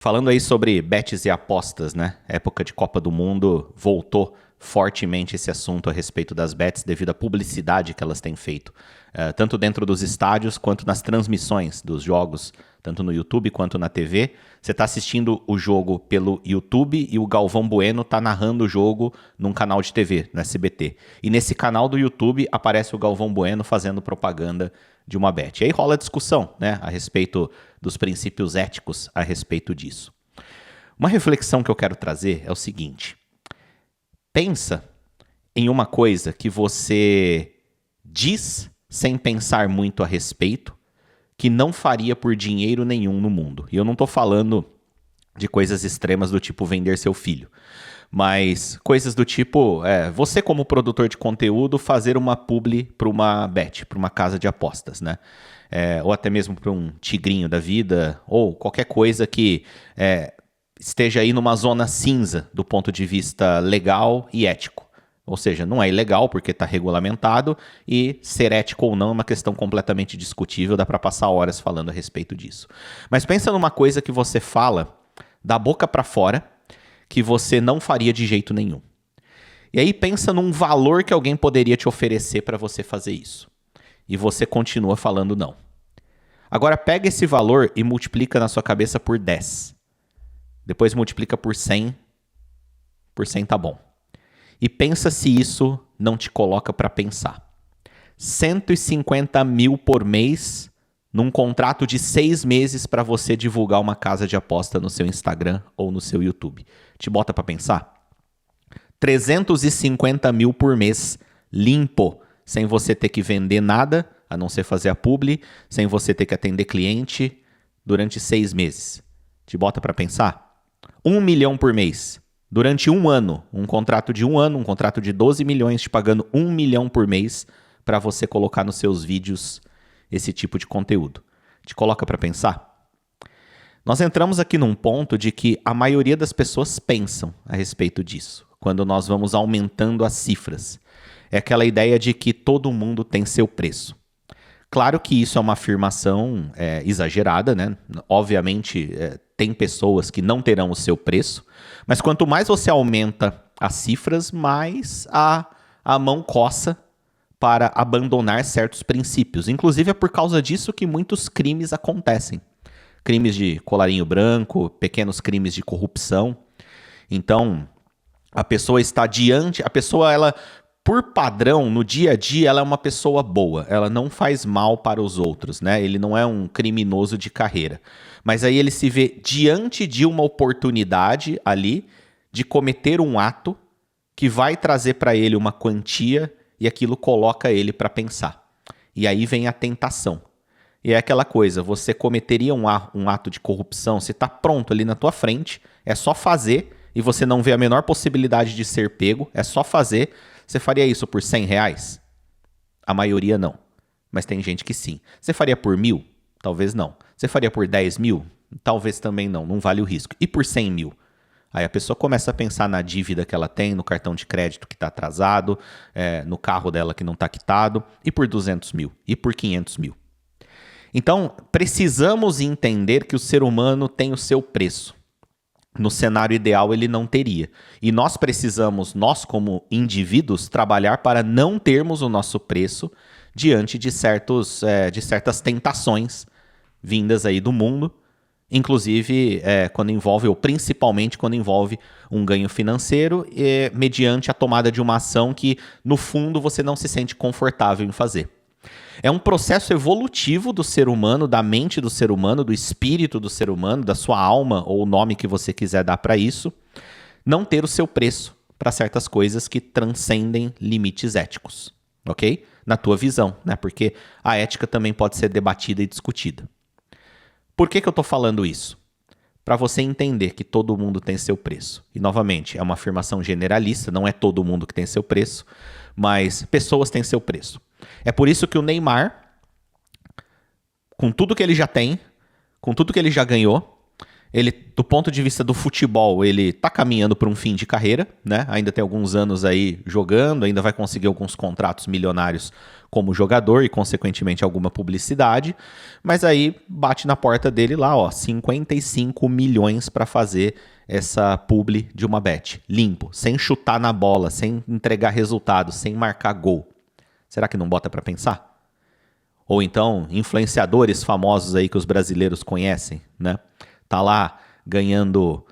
Falando aí sobre bets e apostas, né? Época de Copa do Mundo, voltou fortemente esse assunto a respeito das bets devido à publicidade que elas têm feito, tanto dentro dos estádios quanto nas transmissões dos jogos, tanto no YouTube quanto na TV. Você está assistindo o jogo pelo YouTube e o Galvão Bueno está narrando o jogo num canal de TV, no SBT. E nesse canal do YouTube aparece o Galvão Bueno fazendo propaganda de uma bet. E aí rola discussão, né, a respeito dos princípios éticos a respeito disso. Uma reflexão que eu quero trazer é o seguinte: pensa em uma coisa que você diz sem pensar muito a respeito, que não faria por dinheiro nenhum no mundo. E eu não estou falando de coisas extremas do tipo vender seu filho, mas coisas do tipo, você como produtor de conteúdo fazer uma publi para uma bet, para uma casa de apostas, né? Ou até mesmo para um tigrinho da vida, ou qualquer coisa que esteja aí numa zona cinza do ponto de vista legal e ético. Ou seja, não é ilegal porque está regulamentado, e ser ético ou não é uma questão completamente discutível, dá para passar horas falando a respeito disso. Mas pensa numa coisa que você fala da boca para fora, que você não faria de jeito nenhum. E aí pensa num valor que alguém poderia te oferecer para você fazer isso. E você continua falando não. Agora pega esse valor e multiplica na sua cabeça por 10. Depois multiplica por 100. Por 100 tá bom. E pensa se isso não te coloca para pensar. 150 mil por mês num contrato de 6 meses para você divulgar uma casa de aposta no seu Instagram ou no seu YouTube. Te bota para pensar? 350 mil por mês, limpo, sem você ter que vender nada, a não ser fazer a publi, sem você ter que atender cliente durante 6 meses. Te bota para pensar? 1 milhão por mês, durante um ano, um contrato de um ano, um contrato de 12 milhões, te pagando 1 milhão por mês para você colocar nos seus vídeos esse tipo de conteúdo. Te coloca para pensar? Nós entramos aqui num ponto de que a maioria das pessoas pensam a respeito disso, quando nós vamos aumentando as cifras. É aquela ideia de que todo mundo tem seu preço. Claro que isso é uma afirmação exagerada, né? Obviamente, tem pessoas que não terão o seu preço, mas quanto mais você aumenta as cifras, mais a mão coça para abandonar certos princípios. Inclusive é por causa disso que muitos crimes acontecem. Crimes de colarinho branco, pequenos crimes de corrupção. Então, a pessoa está diante... A pessoa, ela, por padrão, no dia a dia, ela é uma pessoa boa. Ela não faz mal para os outros, né? Ele não é um criminoso de carreira. Mas aí ele se vê diante de uma oportunidade ali de cometer um ato que vai trazer para ele uma quantia, e aquilo coloca ele para pensar. E aí vem a tentação. E é aquela coisa, você cometeria um ato de corrupção, se está pronto ali na tua frente, é só fazer, e você não vê a menor possibilidade de ser pego, é só fazer. Você faria isso por 100 reais? A maioria não. Mas tem gente que sim. Você faria por 1.000? Talvez não. Você faria por 10 mil? Talvez também não, não vale o risco. E por 100 mil? Aí a pessoa começa a pensar na dívida que ela tem, no cartão de crédito que está atrasado, no carro dela que não está quitado, e por 200 mil, e por 500 mil. Então, precisamos entender que o ser humano tem o seu preço. No cenário ideal, ele não teria. E nós precisamos, nós como indivíduos, trabalhar para não termos o nosso preço diante de certas tentações vindas aí do mundo, inclusive quando envolve, ou principalmente quando envolve um ganho financeiro, mediante a tomada de uma ação que, no fundo, você não se sente confortável em fazer. É um processo evolutivo do ser humano, da mente do ser humano, do espírito do ser humano, da sua alma, ou o nome que você quiser dar para isso, não ter o seu preço para certas coisas que transcendem limites éticos, ok? Na tua visão, né? Porque a ética também pode ser debatida e discutida. Por que eu estou falando isso? Para você entender que todo mundo tem seu preço. E, novamente, é uma afirmação generalista, não é todo mundo que tem seu preço, mas pessoas têm seu preço. É por isso que o Neymar, com tudo que ele já tem, com tudo que ele já ganhou, Ele, do ponto de vista do futebol, ele tá caminhando para um fim de carreira, né? Ainda tem alguns anos aí jogando, ainda vai conseguir alguns contratos milionários como jogador e, consequentemente, alguma publicidade. Mas aí bate na porta dele lá, ó, 55 milhões para fazer essa publi de uma bet. Limpo, sem chutar na bola, sem entregar resultado, sem marcar gol. Será que não bota para pensar? Ou então, influenciadores famosos aí que os brasileiros conhecem, né? Tá lá ganhando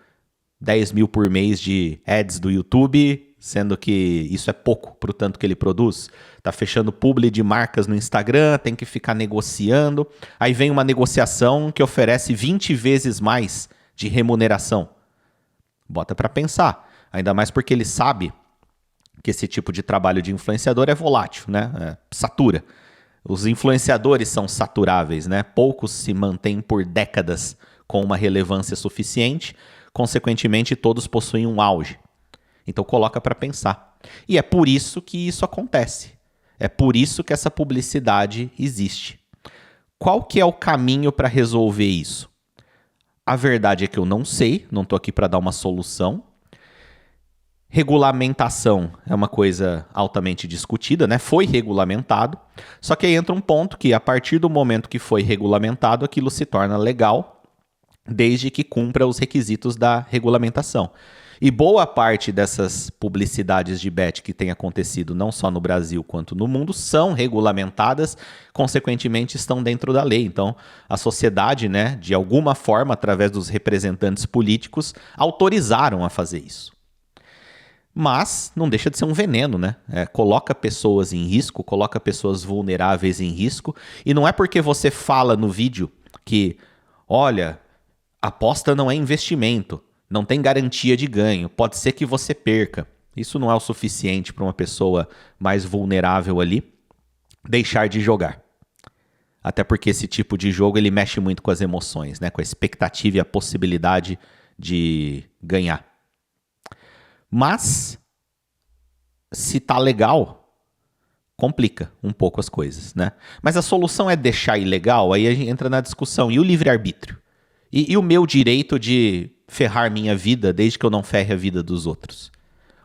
10 mil por mês de ads do YouTube, sendo que isso é pouco pro tanto que ele produz. Tá fechando publi de marcas no Instagram, tem que ficar negociando. Aí vem uma negociação que oferece 20 vezes mais de remuneração. Bota para pensar. Ainda mais porque ele sabe que esse tipo de trabalho de influenciador é volátil, né? Satura. Os influenciadores são saturáveis, né? Poucos se mantêm por décadas com uma relevância suficiente, consequentemente todos possuem um auge. Então coloca para pensar. E é por isso que isso acontece. É por isso que essa publicidade existe. Qual que é o caminho para resolver isso? A verdade é que eu não sei, não estou aqui para dar uma solução. Regulamentação é uma coisa altamente discutida, né? Foi regulamentado, só que aí entra um ponto que a partir do momento que foi regulamentado, aquilo se torna legal, desde que cumpra os requisitos da regulamentação. E boa parte dessas publicidades de bet que tem acontecido não só no Brasil quanto no mundo são regulamentadas, consequentemente estão dentro da lei. Então, a sociedade, né, de alguma forma, através dos representantes políticos, autorizaram a fazer isso. Mas não deixa de ser um veneno, né? Coloca pessoas em risco, coloca pessoas vulneráveis em risco. E não é porque você fala no vídeo que, olha, aposta não é investimento, não tem garantia de ganho, pode ser que você perca. Isso não é o suficiente para uma pessoa mais vulnerável ali deixar de jogar. Até porque esse tipo de jogo ele mexe muito com as emoções, né? Com a expectativa e a possibilidade de ganhar. Mas, se tá legal, complica um pouco as coisas, né? Mas a solução é deixar ilegal, aí a gente entra na discussão. E o livre-arbítrio? E o meu direito de ferrar minha vida desde que eu não ferre a vida dos outros?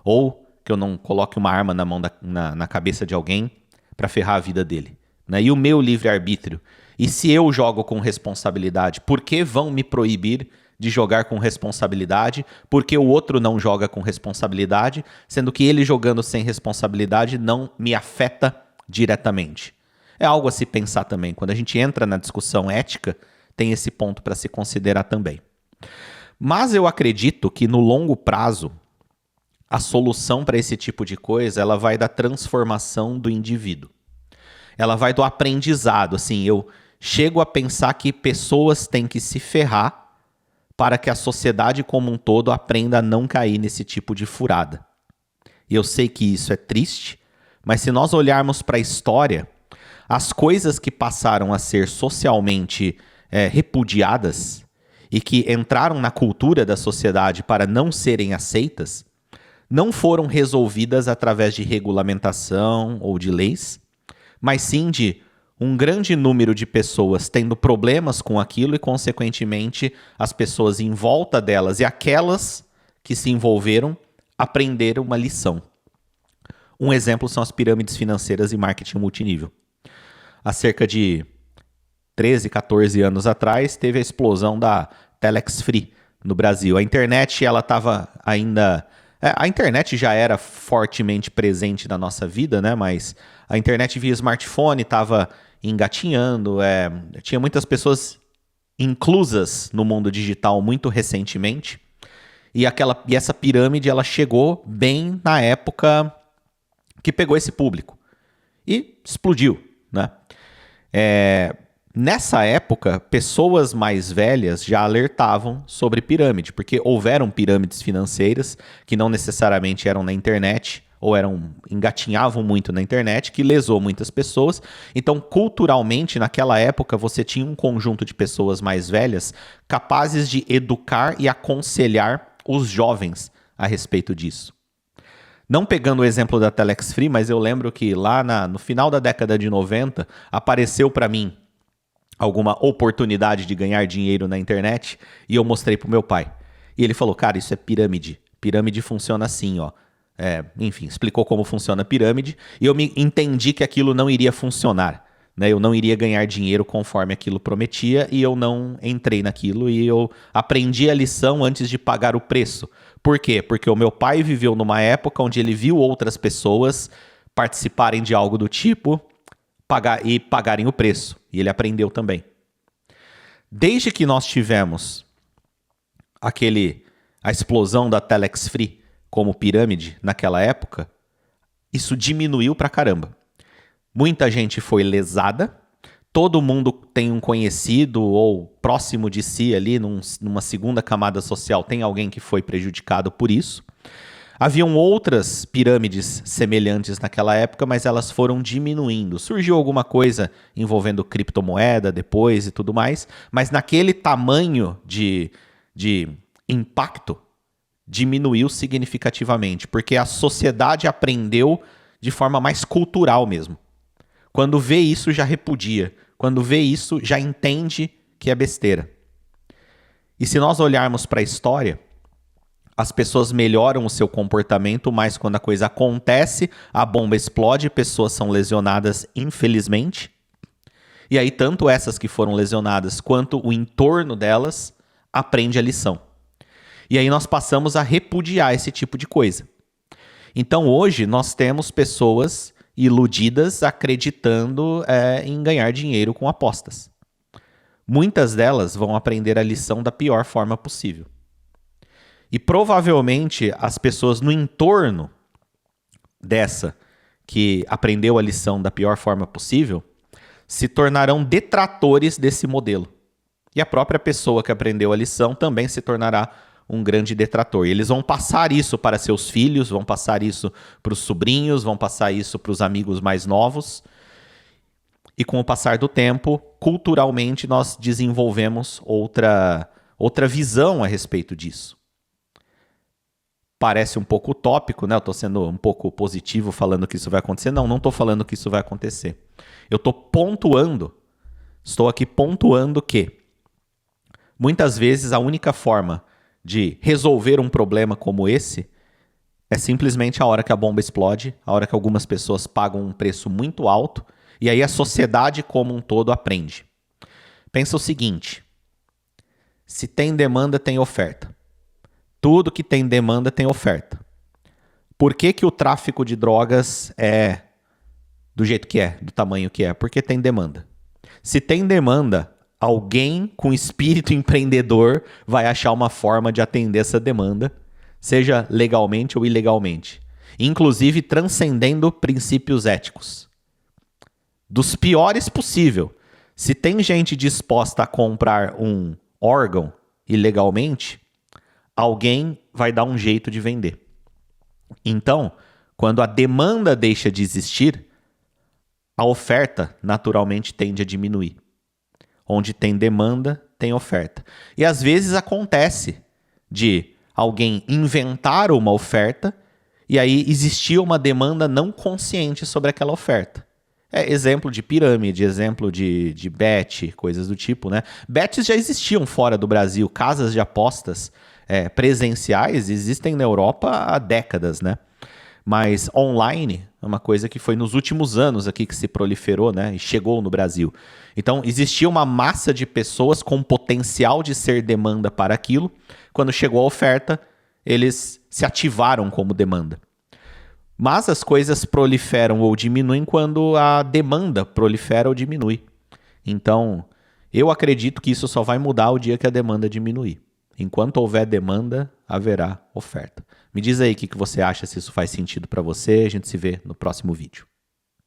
Ou que eu não coloque uma arma na mão na cabeça de alguém para ferrar a vida dele? Né? E o meu livre-arbítrio? E se eu jogo com responsabilidade, por que vão me proibir de jogar com responsabilidade? Porque o outro não joga com responsabilidade, sendo que ele jogando sem responsabilidade não me afeta diretamente. É algo a se pensar também. Quando a gente entra na discussão ética, tem esse ponto para se considerar também. Mas eu acredito que no longo prazo, a solução para esse tipo de coisa, ela vai da transformação do indivíduo. Ela vai do aprendizado. Assim, eu chego a pensar que pessoas têm que se ferrar para que a sociedade como um todo aprenda a não cair nesse tipo de furada. E eu sei que isso é triste, mas se nós olharmos para a história, as coisas que passaram a ser socialmente repudiadas e que entraram na cultura da sociedade para não serem aceitas, não foram resolvidas através de regulamentação ou de leis, mas sim de um grande número de pessoas tendo problemas com aquilo e, consequentemente, as pessoas em volta delas e aquelas que se envolveram aprenderam uma lição. Um exemplo são as pirâmides financeiras e marketing multinível. Há cerca de 13, 14 anos atrás, teve a explosão da Telex Free no Brasil. A internet, ela estava ainda... A internet já era fortemente presente na nossa vida, né? Mas a internet via smartphone estava engatinhando. Tinha muitas pessoas inclusas no mundo digital muito recentemente. E essa pirâmide, ela chegou bem na época que pegou esse público. E explodiu, né? Nessa época, pessoas mais velhas já alertavam sobre pirâmide, porque houveram pirâmides financeiras que não necessariamente eram na internet, ou engatinhavam muito na internet, que lesou muitas pessoas. Então, culturalmente, naquela época, você tinha um conjunto de pessoas mais velhas capazes de educar e aconselhar os jovens a respeito disso. Não pegando o exemplo da Telex Free, mas eu lembro que lá no final da década de 90, apareceu para mim alguma oportunidade de ganhar dinheiro na internet e eu mostrei pro meu pai. E ele falou, cara, isso é pirâmide. Pirâmide funciona assim, ó. Enfim, explicou como funciona a pirâmide e eu me entendi que aquilo não iria funcionar. Né? Eu não iria ganhar dinheiro conforme aquilo prometia e eu não entrei naquilo e eu aprendi a lição antes de pagar o preço. Por quê? Porque o meu pai viveu numa época onde ele viu outras pessoas participarem de algo do tipo e pagarem o preço. E ele aprendeu também. Desde que nós tivemos a explosão da Telex Free como pirâmide naquela época, isso diminuiu pra caramba. Muita gente foi lesada, todo mundo tem um conhecido ou próximo de si ali, numa segunda camada social, tem alguém que foi prejudicado por isso. Haviam outras pirâmides semelhantes naquela época, mas elas foram diminuindo. Surgiu alguma coisa envolvendo criptomoeda depois e tudo mais, mas naquele tamanho de impacto, diminuiu significativamente, porque a sociedade aprendeu de forma mais cultural mesmo. Quando vê isso, já repudia. Quando vê isso, já entende que é besteira. E se nós olharmos para a história, as pessoas melhoram o seu comportamento, mas quando a coisa acontece, a bomba explode, pessoas são lesionadas, infelizmente. E aí, tanto essas que foram lesionadas, quanto o entorno delas, aprende a lição. E aí nós passamos a repudiar esse tipo de coisa. Então hoje nós temos pessoas iludidas acreditando em ganhar dinheiro com apostas. Muitas delas vão aprender a lição da pior forma possível. E provavelmente as pessoas no entorno dessa que aprendeu a lição da pior forma possível se tornarão detratores desse modelo. E a própria pessoa que aprendeu a lição também se tornará um grande detrator. E eles vão passar isso para seus filhos, vão passar isso para os sobrinhos, vão passar isso para os amigos mais novos. E com o passar do tempo, culturalmente, nós desenvolvemos outra visão a respeito disso. Parece um pouco utópico, né? Eu estou sendo um pouco positivo falando que isso vai acontecer. Não estou falando que isso vai acontecer. Eu estou aqui pontuando que muitas vezes a única forma de resolver um problema como esse é simplesmente a hora que a bomba explode, a hora que algumas pessoas pagam um preço muito alto e aí a sociedade como um todo aprende. Pensa o seguinte, se tem demanda, tem oferta. Tudo que tem demanda tem oferta. Por que o tráfico de drogas é do jeito que é, do tamanho que é? Porque tem demanda. Se tem demanda, alguém com espírito empreendedor vai achar uma forma de atender essa demanda, seja legalmente ou ilegalmente. Inclusive transcendendo princípios éticos. Dos piores possível. Se tem gente disposta a comprar um órgão ilegalmente, alguém vai dar um jeito de vender. Então, quando a demanda deixa de existir, a oferta naturalmente tende a diminuir. Onde tem demanda, tem oferta. E às vezes acontece de alguém inventar uma oferta e aí existia uma demanda não consciente sobre aquela oferta. Exemplo de pirâmide, exemplo de bet, coisas do tipo, né? Bets já existiam fora do Brasil, casas de apostas presenciais existem na Europa há décadas, né? Mas online é uma coisa que foi nos últimos anos aqui que se proliferou, né? E chegou no Brasil. Então, existia uma massa de pessoas com potencial de ser demanda para aquilo. Quando chegou a oferta, eles se ativaram como demanda. Mas as coisas proliferam ou diminuem quando a demanda prolifera ou diminui. Então, eu acredito que isso só vai mudar o dia que a demanda diminuir. Enquanto houver demanda, haverá oferta. Me diz aí o que você acha, se isso faz sentido para você. A gente se vê no próximo vídeo.